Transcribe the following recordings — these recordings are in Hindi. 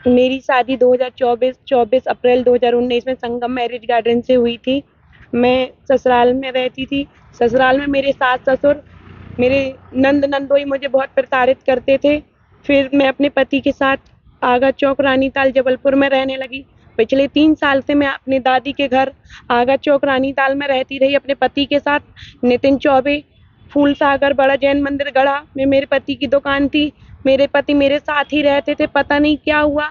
मेरी शादी 24 अप्रैल 2019 में संगम मैरिज गार्डन से हुई थी। मैं ससुराल में रहती थी। ससुराल में मेरे सास-ससुर, मेरे नंद-नंदोई मुझे बहुत प्रताड़ित करते थे। फिर मैं अपने पति के साथ आगा चौक, रानीताल, जबलपुर में रहने लगी। पिछले 3 साल से मैं अपनी दादी के घर आगा चौक, रानीताल में रहती रही अपने पति के साथ। नितिन चौबे, फूल सागर, बड़ा जैन मंदिर गढ़ा में मेरे पति की दुकान थी। मेरे पति मेरे साथ ही रहते थे। पता नहीं क्या हुआ,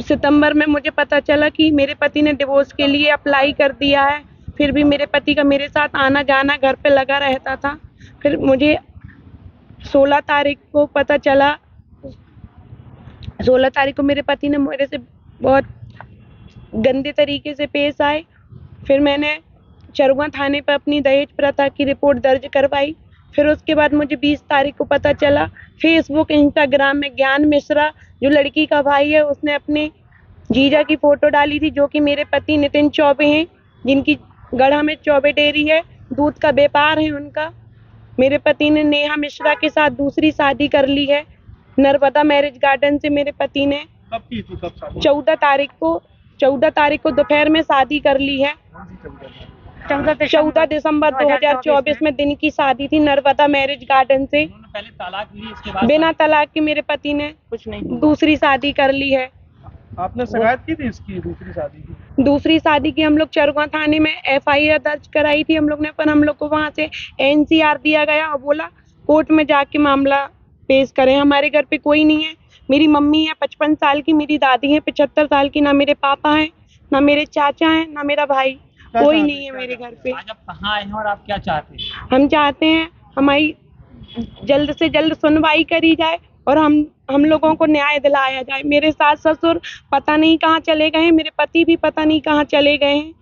सितंबर में मुझे पता चला कि मेरे पति ने डिवोर्स के लिए अप्लाई कर दिया है। फिर भी मेरे पति का मेरे साथ आना-जाना घर पे लगा रहता था। फिर मुझे 16 तारीख को पता चला, 16 तारीख को मेरे पति ने मेरे से बहुत गंदे तरीके से पेश आए। फिर मैंने चरुआ थाने पर अपनी दहेज प्रथा की रिपोर्ट दर्ज करवाई। फिर उसके बाद मुझे 20 तारीख को पता चला, फेसबुक, इंस्टाग्राम में ज्ञान मिश्रा, जो लड़की का भाई है, उसने अपने जीजा की फोटो डाली थी, जो कि मेरे पति नितिन चौबे हैं, जिनकी गढ़ा में चौबे डेयरी है, दूध का व्यापार है उनका। मेरे पति ने नेहा मिश्रा के साथ दूसरी शादी कर ली है। नर्मदा मैरिज गार्डन से मेरे पति ने कब की थी, कब शादी? 14 तारीख को दोपहर में शादी कर ली है। 14 दिसंबर 2024 में दिन की शादी थी नर्मदा मैरिज गार्डन से। पहले तलाक ली, इसके बाद बिना तलाक के मेरे पति ने कुछ नहीं, दूसरी शादी कर ली है। आपने शिकायत की थी इसकी, दूसरी शादी की? दूसरी शादी की हम लोग चरुआ थाने में एफआईआर दर्ज कराई थी हम लोग ने, पर हम लोग को वहाँ से एनसीआर दिया गया और बोला कोर्ट में जाके मामला पेश करें। हमारे घर पे कोई नहीं है। मेरी मम्मी है 55 साल की, मेरी दादी है 75 साल की, ना मेरे पापा हैं, ना मेरे चाचा हैं, ना मेरा भाई, कोई नहीं है मेरे घर पे। आज आप कहाँ आए हैं और आप क्या चाहते हैं? हम चाहते हैं हमारी जल्द से जल्द सुनवाई करी जाए और हम लोगों को न्याय दिलाया जाए। मेरे सास ससुर पता नहीं कहाँ चले गए हैं, मेरे पति भी पता नहीं कहाँ चले गए हैं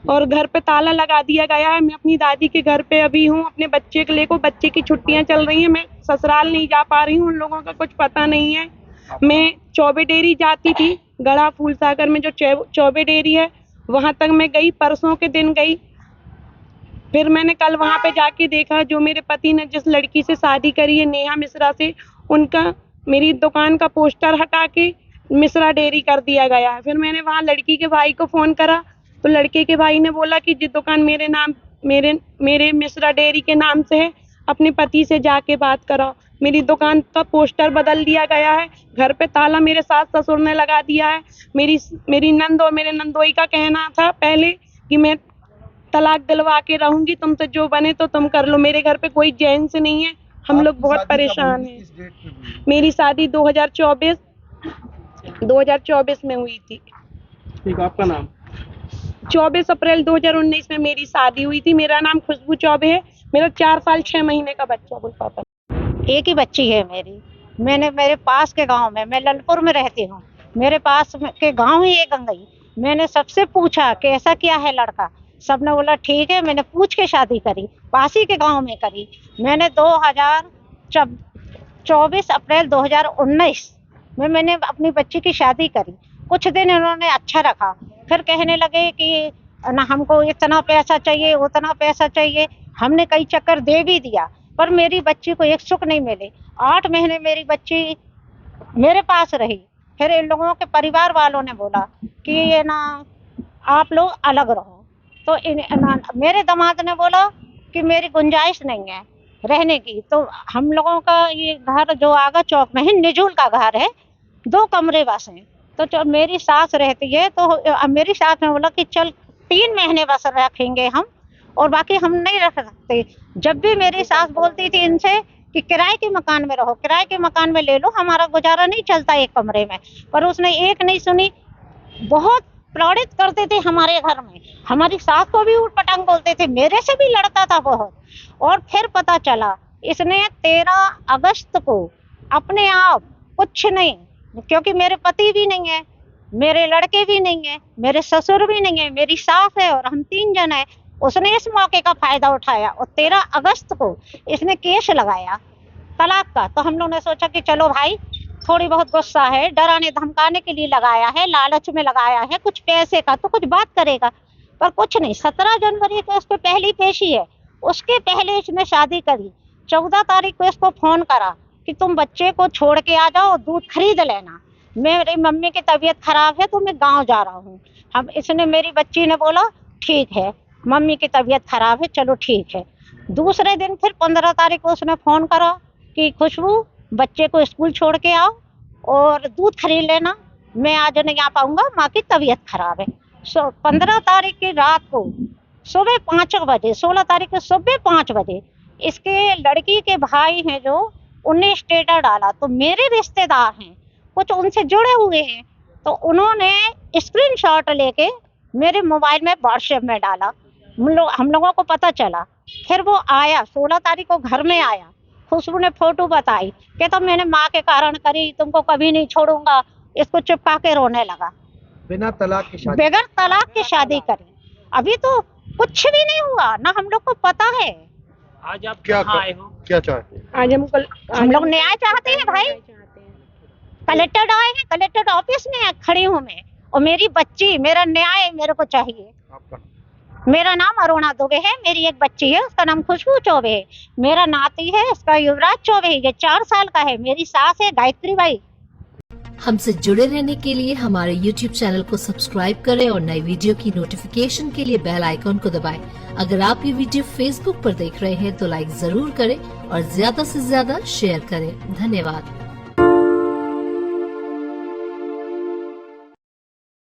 और घर पे ताला लगा दिया गया है। मैं अपनी दादी के घर पे अभी हूँ, अपने बच्चे को लेकर। बच्चे की छुट्टियां चल रही हैं, मैं ससुराल नहीं जा पा रही हूँ, उन लोगों का कुछ पता नहीं है। मैं चौबे डेयरी जाती थी, गढ़ा फूल सागर में जो चौबे डेयरी है, वहां तक मैं गई, परसों के दिन गई। फिर मैंने कल वहां पे जाके देखा, जो मेरे पति ने जिस लड़की से शादी करी है, नेहा मिश्रा से, उनका मेरी दुकान का पोस्टर हटा के मिश्रा डेयरी कर दिया गया है। फिर मैंने वहां लड़की के भाई को फोन करा, तो लड़के के भाई ने बोला कि जिस दुकान मेरे मिश्रा डेयरी के नाम से है, अपने पति से जाके बात कराओ। मेरी दुकान का पोस्टर बदल दिया गया है, घर पे ताला मेरे सास ससुर ने लगा दिया है। मेरी नंद और मेरे नंदोई का कहना था पहले कि मैं तलाक दिलवा के रहूंगी, तुमसे जो बने तो तुम कर लो। मेरे घर पे कोई जेंट्स नहीं है, हम लोग बहुत परेशान हैं। मेरी शादी 2024 में हुई थी। ठीक, आपका नाम? 24 अप्रैल 2019 में मेरी शादी हुई थी। मेरा नाम खुशबू चौबे है। मेरा 4 साल 6 महीने का बच्चा। बोल पापा। एक ही बच्ची है मेरी। मैंने मेरे पास के गांव में, मैं ललितपुर में रहती हूँ, मेरे पास के गांव ही एक गंगई। मैंने सबसे पूछा कि ऐसा क्या है लड़का, सबने बोला ठीक है। मैंने पूछ के शादी करी, पास ही के गांव में करी। मैंने 24 अप्रैल 2019 में मैंने अपनी बच्ची की शादी करी। कुछ दिन इन्होंने अच्छा रखा, फिर कहने लगे कि ना हमको इतना पैसा चाहिए, उतना पैसा चाहिए। हमने कई चक्कर दे भी दिया, पर मेरी बच्ची को एक सुख नहीं मिले। 8 महीने मेरी बच्ची मेरे पास रही। फिर इन लोगों के परिवार वालों ने बोला कि ये ना आप लोग अलग रहो। तो मेरे दामाद ने बोला कि मेरी गुंजाइश नहीं है रहने की। तो हम लोगों का ये घर जो आगा चौक में है, निजुल का घर है, 2 कमरे बस हैं। तो जो मेरी सास रहती है, तो मेरी सास ने बोला कि चल 3 महीने बस रखेंगे हम, और बाकी हम नहीं रख सकते। जब भी मेरी सास बोलती थी इनसे कि किराए के मकान में रहो, किराए के मकान में ले लो, हमारा गुजारा नहीं चलता एक कमरे में, पर उसने एक नहीं सुनी। बहुत प्रताड़ित करते थे हमारे घर में, हमारी सास को भी उटपटांग बोलते थे, मेरे से भी लड़ता था बहुत। और फिर पता चला इसने 13 अगस्त को अपने आप, कुछ नहीं, क्योंकि मेरे पति भी नहीं है, मेरे लड़के भी नहीं है, मेरे ससुर भी नहीं है, मेरी सास है और हम 3 जन है। उसने इस मौके का फायदा उठाया और 13 अगस्त को इसने केस लगाया तलाक का। तो हम लोगों ने सोचा कि चलो भाई, थोड़ी बहुत गुस्सा है, डराने धमकाने के लिए लगाया है, लालच में लगाया है, कुछ पैसे का तो कुछ बात करेगा, पर कुछ नहीं। 17 जनवरी को उसकी पहली पेशी है, उसके पहले इसने शादी करी। 14 तारीख को इसको फोन करा कि तुम बच्चे को छोड़ के आ जाओ, दूध खरीद लेना, मेरी मम्मी की तबीयत खराब है तो मैं गांव जा रहा हूँ। हम इसने मेरी बच्ची ने बोला ठीक है, मम्मी की तबीयत खराब है, चलो ठीक है। दूसरे दिन फिर 15 तारीख को उसने फोन करा कि खुशबू बच्चे को स्कूल छोड़ के आओ और दूध खरीद लेना, मैं आज नहीं आ पाऊंगा, माँ की तबीयत खराब है। 15 तारीख की रात को सुबह 5 बजे, 16 तारीख को सुबह 5 बजे इसके लड़की के भाई हैं जो, उन्हें स्टेटस डाला, तो मेरे रिश्तेदार हैं कुछ उनसे जुड़े हुए हैं, तो उन्होंने स्क्रीनशॉट लेके मेरे मोबाइल में व्हाट्सएप में डाला। हम लोगों को पता चला, फिर वो आया 16 तारीख को घर में आया, खुशबू ने फोटो बताई, कहता मैंने माँ के कारण करी, तुमको कभी नहीं छोड़ूंगा, इसको चिपका के रोने लगा। बिना तलाक की शादी, बगैर तलाक की शादी करी। अभी तो कुछ भी नहीं हुआ ना, हम लोग को पता है। आज आप क्या कहाँ आए हो? क्या चाहते हैं? हम लोग न्याय चाहते हैं भाई। कलेक्टर आए हैं, कलेक्टर ऑफिस में खड़ी हूँ मैं, और मेरी बच्ची, मेरा न्याय मेरे को चाहिए। आपका मेरा नाम अरुणा दुबे है, मेरी एक बच्ची है, उसका नाम खुशबू चौबे है, मेरा नाती है, उसका युवराज चौबे है, ये 4 साल का है, मेरी सास है गायत्री बाई। हमसे जुड़े रहने के लिए हमारे YouTube चैनल को सब्सक्राइब करें और नई वीडियो की नोटिफिकेशन के लिए बेल आइकॉन को दबाएं। अगर आप ये वीडियो Facebook पर देख रहे हैं तो लाइक जरूर करें और ज्यादा से ज्यादा शेयर करें। धन्यवाद।